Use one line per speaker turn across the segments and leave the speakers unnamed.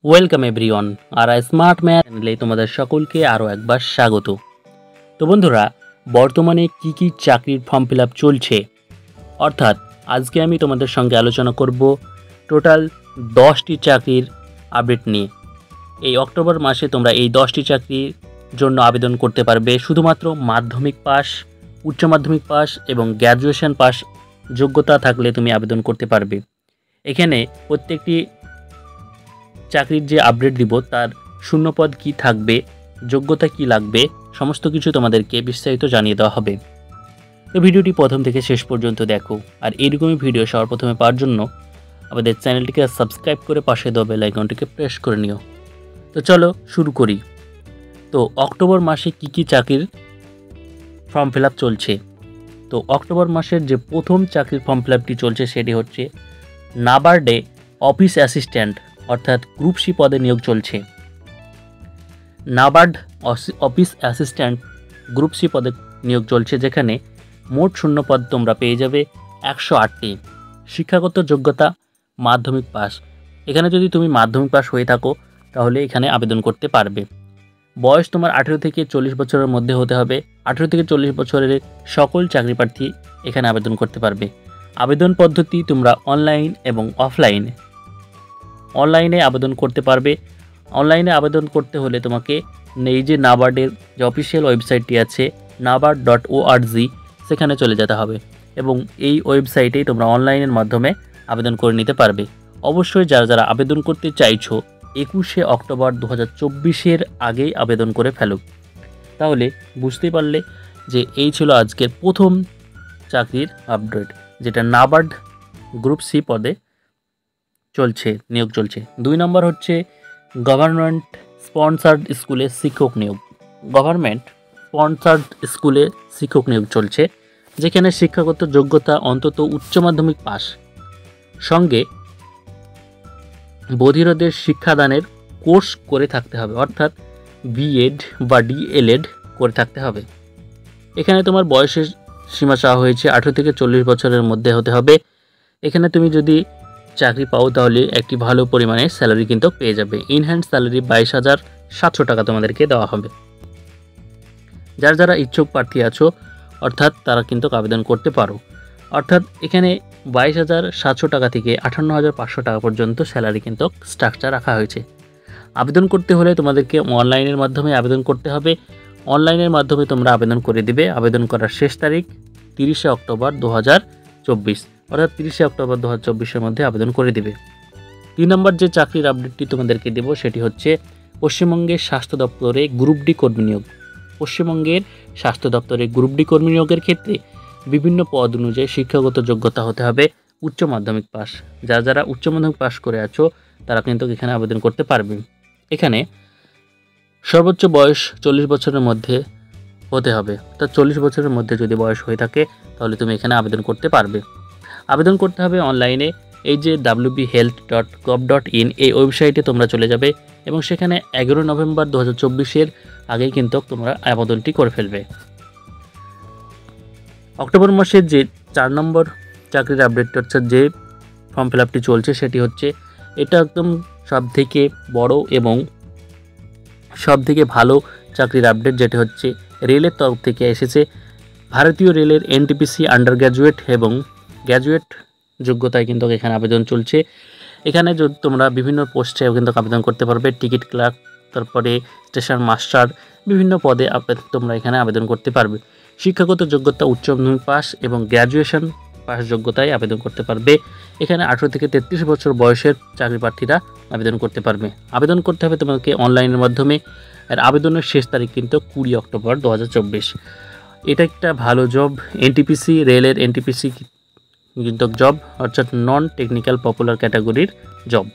Welcome everyone আর smart man চ্যানেলে তোমাদের সকলকে আরও একবার স্বাগত। তো বন্ধুরা, বর্তমানে কি কি চাকরির ফর্ম ফিল আপ চলছে, অর্থাৎ আজকে আমি তোমাদের সঙ্গে আলোচনা করব টোটাল 10টি চাকরির আপডেট নিয়ে। এই অক্টোবর মাসে তোমরা এই 10টি চাকরির জন্য আবেদন করতে পারবে শুধুমাত্র মাধ্যমিক পাস, উচ্চ মাধ্যমিক পাস এবং গ্র্যাজুয়েশন পাস যোগ্যতা থাকলে তুমি আবেদন করতে পারবে। এখানে প্রত্যেকটি চাকরির যে আপডেট দিব তার শূন্যপদ কি থাকবে, যোগ্যতা কি লাগবে, সমস্ত কিছু তোমাদেরকে বিস্তারিত জানিয়ে দেওয়া হবে। তো ভিডিওটি প্রথম থেকে শেষ পর্যন্ত দেখো, আর এরকমই ভিডিও সবার প্রথমে পাওয়ার জন্য আমাদের চ্যানেলটিকে সাবস্ক্রাইব করে পাশে দেওয়া বেল আইকনটিকে প্রেস করে নিও। তো চলো শুরু করি। তো অক্টোবর মাসে কি কি চাকরির ফর্ম ফিল আপ চলছে। তো অক্টোবর মাসের যে প্রথম চাকরির ফর্ম ফিল আপটি চলছে সেটি হচ্ছে নাবার্ডে অফিস অ্যাসিস্ট্যান্ট অর্থাৎ গ্রুপ সি পদে নিয়োগ চলছে। NABARD office assistant group C পদে নিয়োগ চলছে, যেখানে মোট শূন্য পদ তোমরা পেয়ে যাবে 108টি। শিক্ষাগত যোগ্যতা মাধ্যমিক পাস। এখানে যদি তুমি মাধ্যমিক পাস হয়ে থাকো তাহলে এখানে আবেদন করতে পারবে। বয়স তোমার 18 থেকে 40 বছরের মধ্যে হতে হবে। 18 থেকে 40 বছরের সকল চাকরি প্রার্থী এখানে আবেদন করতে পারবে। আবেদন পদ্ধতি তোমরা অনলাইন এবং অনলাইনে আবেদন করতে পারবে। অনলাইনে আবেদন করতে হলে তোমাকে এই যে নাবার্ডের যে অফিসিয়াল ওয়েবসাইটটি আছে nabard.org সেখানে চলে যেতে হবে এবং এই ওয়েবসাইটেই তোমরা অনলাইনের মাধ্যমে আবেদন করে নিতে পারবে। অবশ্যই যারা আবেদন করতে চাইছো 21শে অক্টোবর 2024-এর আগেই আবেদন করে ফেলো। তাহলে বুঝতেই পারলে যে এই ছিল আজকের প্রথম চাকরির আপডেট, যেটা নাবার্ড গ্রুপ সি পদে নিয়োগ চলছে। 2 নম্বর হচ্ছে গভর্নমেন্ট স্পন্সার্ড স্কুলে শিক্ষক নিয়োগ। গভর্নমেন্ট স্পন্সার্ড স্কুলে শিক্ষক নিয়োগ চলছে, যেখানে শিক্ষাগত যোগ্যতা অন্তত উচ্চ মাধ্যমিক পাস, সঙ্গে বধিরদের শিক্ষাদানের কোর্স করে থাকতে হবে, অর্থাৎ বিএড বা ডিএলএড করে থাকতে হবে। এখানে তোমার বয়সের সীমা চাওয়া হয়েছে 18 থেকে 40 বছরের মধ্যে হতে হবে। এখানে তুমি যদি চাকরি পাও তাহলে একটি ভালো পরিমাণে স্যালারি কিন্তু পেয়ে যাবে। ইনহ্যান্ড স্যালারি 22,700 টাকা তোমাদেরকে দেওয়া হবে। যারা ইচ্ছুক প্রার্থী আছো অর্থাৎ তারা কিন্তু আবেদন করতে পারো। অর্থাৎ এখানে 22,700 টাকা থেকে 58,500 টাকা পর্যন্ত স্যালারি কিন্তু স্ট্রাকচার রাখা হয়েছে। আবেদন করতে হলে তোমাদেরকে অনলাইনের মাধ্যমে আবেদন করতে হবে। অনলাইনের মাধ্যমে তোমরা আবেদন করে দিবে। আবেদন করার শেষ তারিখ 30শে অক্টোবর 2024, অর্থাৎ 30শে অক্টোবর 2024-এর মধ্যে আবেদন করে দিবে। 3 নম্বর যে চাকরির আপডেটটি তোমাদেরকে দেব সেটি হচ্ছে পশ্চিমবঙ্গের স্বাস্থ্য দপ্তরে গ্রুপ ডি কর্মী নিয়োগ। পশ্চিমবঙ্গের স্বাস্থ্য দপ্তরে গ্রুপ ডি কর্মী নিয়োগের ক্ষেত্রে বিভিন্ন পদ অনুযায়ী শিক্ষাগত যোগ্যতা হতে হবে উচ্চ মাধ্যমিক পাস। যারা উচ্চ মাধ্যমিক পাস করে আছো তারা কিন্তু এখানে আবেদন করতে পারবে। এখানে সর্বোচ্চ বয়স 40 বছরের মধ্যে হতে হবে, অর্থাৎ 40 বছরের মধ্যে যদি বয়স হয়ে থাকে তাহলে তুমি এখানে আবেদন করতে পারবে। আবেদন করতে হবে অনলাইনে। এই যে wbhealth.gov.in এই ওয়েবসাইটে তোমরা চলে যাবে এবং সেখানে 11 নভেম্বর 2024-এর আগেই কিন্তু তোমরা আবেদনটি করে ফেলবে। অক্টোবর মাসের যে 4 নম্বর চাকরির আপডেটটা হচ্ছে যে ফর্ম ফিল আপটি চলছে সেটি হচ্ছে, এটা একদম সবথেকে বড় এবং সবথেকে ভালো চাকরির আপডেট, যেটা হচ্ছে রেলের তরফ থেকে এসেছে। ভারতীয় রেলের এনটিপিসি আন্ডার গ্র্যাজুয়েট এবং গ্র্যাজুয়েট যোগ্যতায় কিন্তু এখানে আবেদন চলছে। এখানে তোমরা বিভিন্ন পোস্টে কিন্তু আবেদন করতে পারবে। টিকিট ক্লার্ক, তারপরে স্টেশন মাস্টার, বিভিন্ন পদে তোমরা এখানে আবেদন করতে পারবে। শিক্ষাগত যোগ্যতা উচ্চ মাধ্যমিক পাস এবং গ্র্যাজুয়েশন পাস যোগ্যতায় আবেদন করতে পারবে। এখানে 18 থেকে 33 বছর বয়সের চাকরি প্রার্থীরা আবেদন করতে পারবে। আবেদন করতে হবে তোমাকে অনলাইনের মাধ্যমে। আর আবেদনের শেষ তারিখ কিন্তু 20 অক্টোবর 2024। এটা একটা ভালো জব, এনটিপিসি রেলের এনটিপিসি কিন্তু জব, অর্থাৎ নন টেকনিক্যাল পপুলার ক্যাটাগরির জব।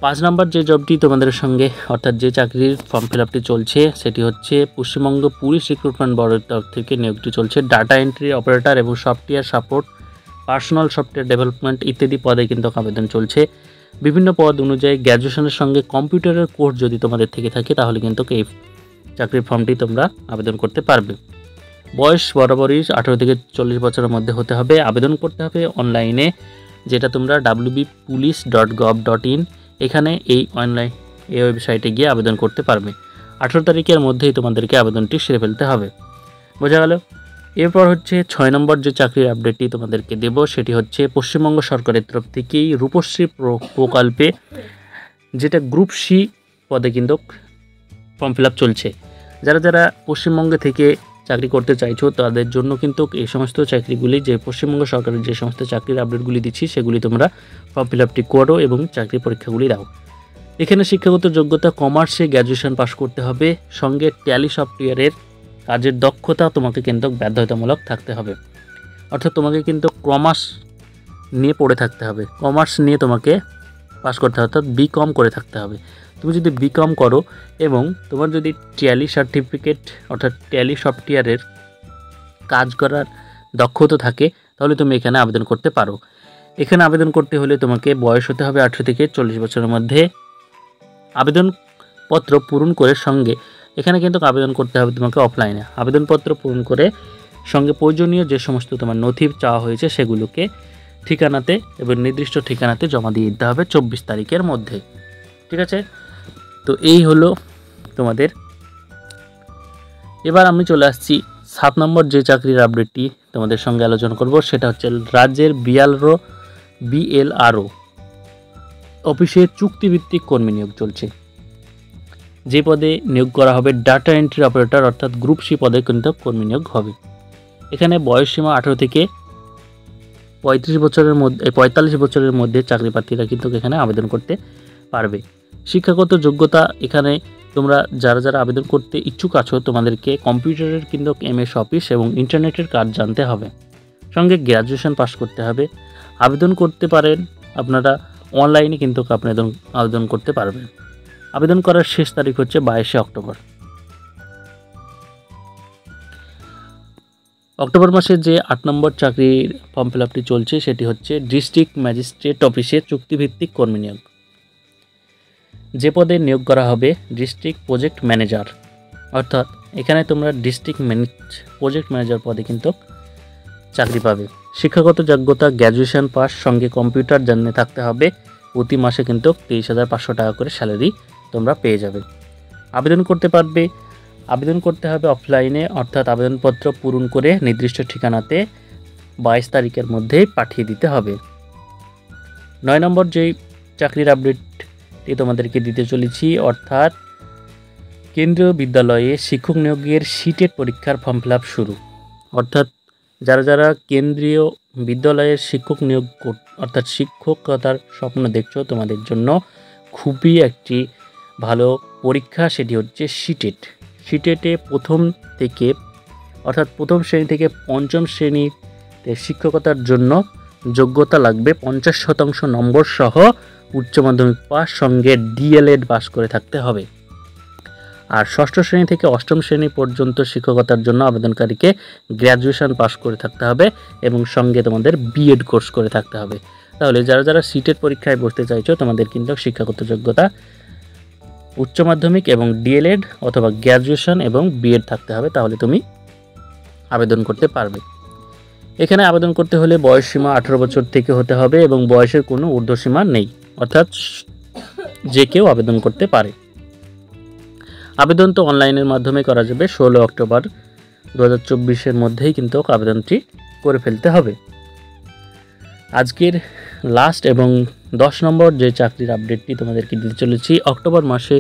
5 নম্বর যে জবটি তোমাদের সঙ্গে অর্থাৎ যে চাকরির ফর্ম ফিল আপটি চলছে সেটি হচ্ছে পশ্চিমবঙ্গ পুলিশ রিক্রুটমেন্ট বোর্ডের তরফ থেকে নিয়োগটি চলছে। ডাটা এন্ট্রি অপারেটর এবং software support, personal software development ইত্যাদি পদে কিন্তু আবেদন চলছে। বিভিন্ন পদ অনুযায়ী গ্র্যাজুয়েশনের সঙ্গে কম্পিউটারের কোর্স যদি তোমাদের থেকে থাকে তাহলে কিন্তু এই চাকরির ফর্মটি তোমরা আবেদন করতে পারবে। বয়স বরাবরই 18 থেকে 40 বছরের মধ্যে হতে হবে। আবেদন করতে হবে অনলাইনে, যেটা তোমরা wbpolice.gov.in এখানে এই ওয়েবসাইটে গিয়ে আবেদন করতে পারবে। 18 তারিখের মধ্যেই তোমাদেরকে আবেদনটি সেরে ফেলতে হবে। বোঝা গেল? এরপর হচ্ছে 6 নম্বর যে চাকরির আপডেটটি তোমাদেরকে দেব সেটি হচ্ছে পশ্চিমবঙ্গ সরকারের তরফ থেকেই রূপশ্রী প্রকল্পে যেটা গ্রুপ সি পদে কিন্তু ফর্ম ফিল আপ চলছে। যারা যারা পশ্চিমবঙ্গে থেকে চাকরি করতে চাইছো তাদের জন্য কিন্তু এই সমস্ত চাকরিগুলি, যে পশ্চিমবঙ্গ সরকারের যে সমস্ত চাকরির আপডেটগুলি দিচ্ছি সেগুলি তোমরা ফর্ম ফিল আপটি করো এবং চাকরি পরীক্ষাগুলি দাও। এখানে শিক্ষাগত যোগ্যতা কমার্সে গ্র্যাজুয়েশন পাস করতে হবে, সঙ্গে ট্যালি সফটওয়্যারের কাজের দক্ষতা তোমাকে কিন্তু বাধ্যতামূলক থাকতে হবে। অর্থাৎ তোমাকে কিন্তু কমার্স নিয়ে পড়ে থাকতে হবে, কমার্স নিয়ে তোমাকে পাস করতে হবে, অর্থাৎ বিকম করে থাকতে হবে। তুমি যদি বিকম করো এবং তোমার যদি ট্যালি সার্টিফিকেট অর্থাৎ ট্যালি সফটওয়্যারের কাজ করার দক্ষতা থাকে তাহলে তুমি এখানে আবেদন করতে পারো। এখানে আবেদন করতে হলে তোমাকে বয়স হতে হবে 18 থেকে 40 বছরের মধ্যে। আবেদনপত্র পূরণ করে সঙ্গে এখানে কিন্তু আবেদন করতে হবে তোমাকে অফলাইনে। আবেদনপত্র পূরণ করে সঙ্গে প্রয়োজনীয় যে সমস্ত তোমার নথি চাওয়া হয়েছে সেগুলোকে ঠিকানাতে এবং নির্দিষ্ট ঠিকানাতে জমা দিয়ে দিতে হবে 24 তারিখের মধ্যে। ঠিক আছে? তো এই হলো তোমাদের। এবার আমি চলে আসছি 7 নম্বর যে চাকরির আপডেটটি তোমাদের সঙ্গে আলোচনা করব সেটা হচ্ছে রাজ্যের বিএলআরও অফিসে চুক্তিভিত্তিক কর্মী নিয়োগ চলছে। যে পদে নিয়োগ করা হবে ডাটা এন্ট্রি অপারেটর অর্থাৎ গ্রুপ সি পদে কিন্তু কর্মী নিয়োগ হবে। এখানে বয়সসীমা 18 থেকে 45 বছরের মধ্যে চাকরি প্রার্থীরা কিন্তু এখানে আবেদন করতে পারবে। শিক্ষাগত যোগ্যতা এখানে তোমরা যারা যারা আবেদন করতে ইচ্ছুক আছো তোমাদেরকে কম্পিউটারের কিন্তু এমএস অফিস এবং ইন্টারনেটের কাজ জানতে হবে, সঙ্গে গ্র্যাজুয়েশন পাস করতে হবে। আবেদন করতে পারেন আপনারা অনলাইনে কিন্তু আবেদন করতে পারবেন। আবেদন করার শেষ তারিখ হচ্ছে 22 অক্টোবর। অক্টোবর মাসে যে 8 নম্বর চাকরির ফর্ম ফিল আপটি চলছে সেটি হচ্ছে ডিস্ট্রিক্ট ম্যাজিস্ট্রেট অফিসে চুক্তিভিত্তিক কর্মী নিয়োগ। যে পদে নিয়োগ করা হবে ডিস্ট্রিক্ট প্রজেক্ট ম্যানেজার, অর্থাৎ এখানে তোমরা ডিস্ট্রিক্ট প্রজেক্ট ম্যানেজার পদে কিন্তু চাকরি পাবে। শিক্ষাগত যোগ্যতা গ্র্যাজুয়েশন পাস, সঙ্গে কম্পিউটার জানতে থাকতে হবে। প্রতি মাসে কিন্তু 23,500 টাকা করে স্যালারি তোমরা পেয়ে যাবে। আবেদন করতে হবে অফলাইনে, অর্থাৎ আবেদনপত্র পূরণ করে নির্দিষ্ট ঠিকানাতে 22 তারিখের মধ্যেই পাঠিয়ে দিতে হবে। 9 নম্বর যেই চাকরির আপডেটটি তোমাদেরকে দিতে চলেছি, অর্থাৎ কেন্দ্রীয় বিদ্যালয়ে শিক্ষক নিয়োগের সিটেট পরীক্ষার ফর্ম ফিল আপ শুরু। অর্থাৎ যারা যারা কেন্দ্রীয় বিদ্যালয়ের শিক্ষক নিয়োগ অর্থাৎ শিক্ষকতার স্বপ্ন দেখছো তোমাদের জন্য খুবই একটি ভালো পরীক্ষা, সেটি হচ্ছে সিটেটে প্রথম শ্রেণী থেকে পঞ্চম শ্রেণীতে শিক্ষকতার জন্য যোগ্যতা লাগবে 50% নম্বর সহ উচ্চ মাধ্যমিক পাস, সঙ্গে ডিএলএড পাস করে থাকতে হবে। আর ষষ্ঠ শ্রেণী থেকে অষ্টম শ্রেণী পর্যন্ত শিক্ষকতার জন্য আবেদনকারীকে গ্র্যাজুয়েশন পাস করে থাকতে হবে এবং সঙ্গে তোমাদের বিএড কোর্স করে থাকতে হবে। তাহলে যারা যারা সিটেট পরীক্ষায় বসতে চাইছো তোমাদের কিন্তু শিক্ষাগত যোগ্যতা উচ্চ মাধ্যমিক এবং ডিএলএড অথবা গ্র্যাজুয়েশন এবং বিএড থাকতে হবে, তাহলে তুমি আবেদন করতে পারবে। এখানে আবেদন করতে হলে বয়সসীমা 18 বছর থেকে হতে হবে এবং বয়সের কোনো ঊর্ধ্বসীমা নেই, অর্থাৎ যে কেউ আবেদন করতে পারে। আবেদন তো অনলাইনের মাধ্যমে করা যাবে। 16 অক্টোবর 2024 মধ্যেই কিন্তু আবেদনটি করে ফেলতে হবে। আজকের লাস্ট এবং 10 নম্বর যে চাকরির আপডেটটি তোমাদেরকে দিতে চলেছি, অক্টোবর মাসে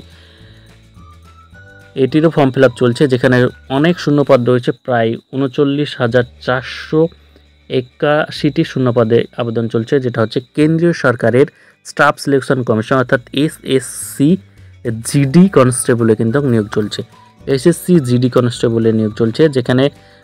এটিরও ফর্ম ফিল আপ চলছে, যেখানে অনেক শূন্যপদ রয়েছে। প্রায় 39,481টি শূন্যপদে আবেদন চলছে, যেটা হচ্ছে কেন্দ্রীয় সরকারের স্টাফ সিলেকশন কমিশন অর্থাৎ এসএসসি জিডি কনস্টেবলে কিন্তু নিয়োগ চলছে। এসএসসি জিডি কনস্টেবলে নিয়োগ চলছে, যেখানে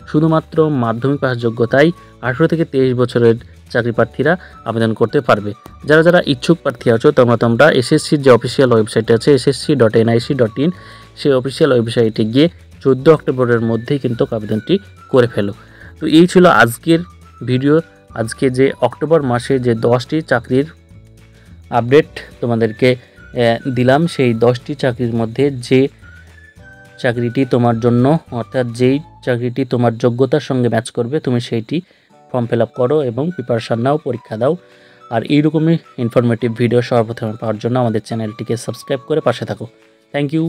শুধুমাত্র মাধ্যমিক পাস যোগ্যতায় 18 থেকে 23 বছরের চাকরি প্রার্থীরা আবেদন করতে পারবে। যারা যারা ইচ্ছুক প্রার্থী আছো তোমরা এসএসসির যে অফিসিয়াল ওয়েবসাইট আছে ssc.nic.in সেই অফিসিয়াল ওয়েবসাইটে গিয়ে 14 অক্টোবরের মধ্যেই কিন্তু আবেদনটি করে ফেলো। তো এই ছিল আজকের ভিডিও। আজকে যে অক্টোবর মাসে যে 10টি চাকরির আপডেট তোমাদেরকে দিলাম, সেই 10টি চাকরির মধ্যে যে চাকরিটি তোমার জন্য অর্থাৎ যেই চাকরিটি তোমার যোগ্যতার সঙ্গে ম্যাচ করবে তুমি সেইটি ফর্ম ফিল আপ করো এবং প্রিপারেশান নাও, পরীক্ষা দাও। আর এইরকমই ইনফরমেটিভ ভিডিও সর্বপ্রথমে পাওয়ার জন্য আমাদের চ্যানেলটিকে সাবস্ক্রাইব করে পাশে থাকো। Thank you.